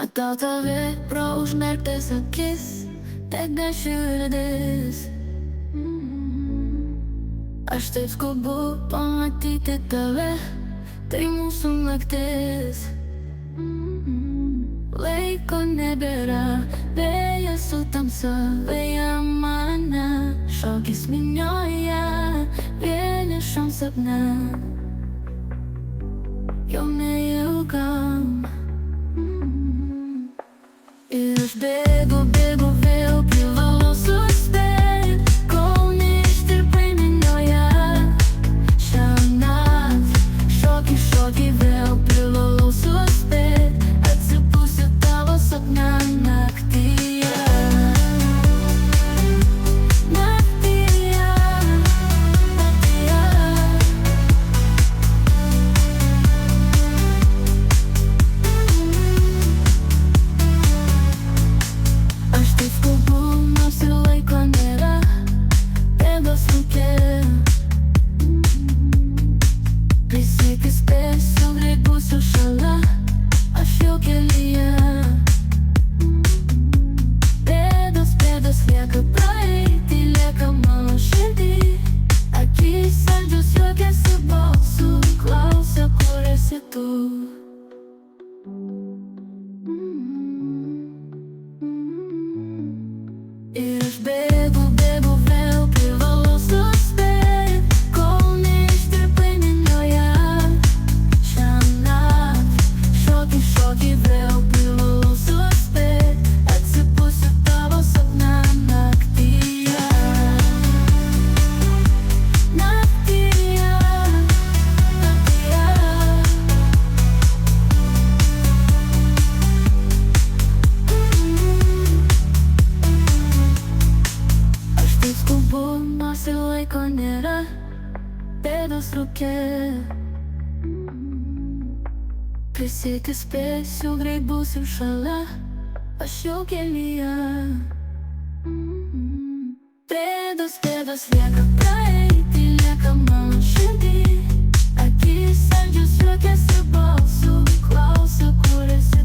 Matau tave pro užmerktas akis, dega širdis. Aš taip skubu pamatyti tave, tai mūsų naktis. Laiko nebėra, vėjas su tamsa veja mane. Šokis minioja vienišam sapne, jau neilgam. Ir aš bėgu vėl, privalau suspėt, kol neištirpai minioje. Šiąnakt šoki vėl, privalau suspėt, atsipūsiu tavo sapne naktyje. Aš taip skubu, nors ir laiko nėra, pėdos rūke. Prisiekiu, spėsiu, greit būsiu šalia, aš jau kelyje. Pėdos lieka praeiti, lieka mano širdį. Akys saldžios juokiasi balsu, klausia, kur esi tu. Ir aš bėgu vėl, privalau suspėt, kol neištirpai minioje. Šiąnakt šoki vėl, privalau suspėt, atsipūsiu tavo sapne naktyje. Aš taip skubu, nors ir laiko nėra, pėdos rūke. Prisiekiu, spėsiu, greit būsiu šalia, aš jau kelyje. Pėdos lieka praeiti, lieka mano širdį. Akys saldžios juokiasi balsu, klausia, kur esi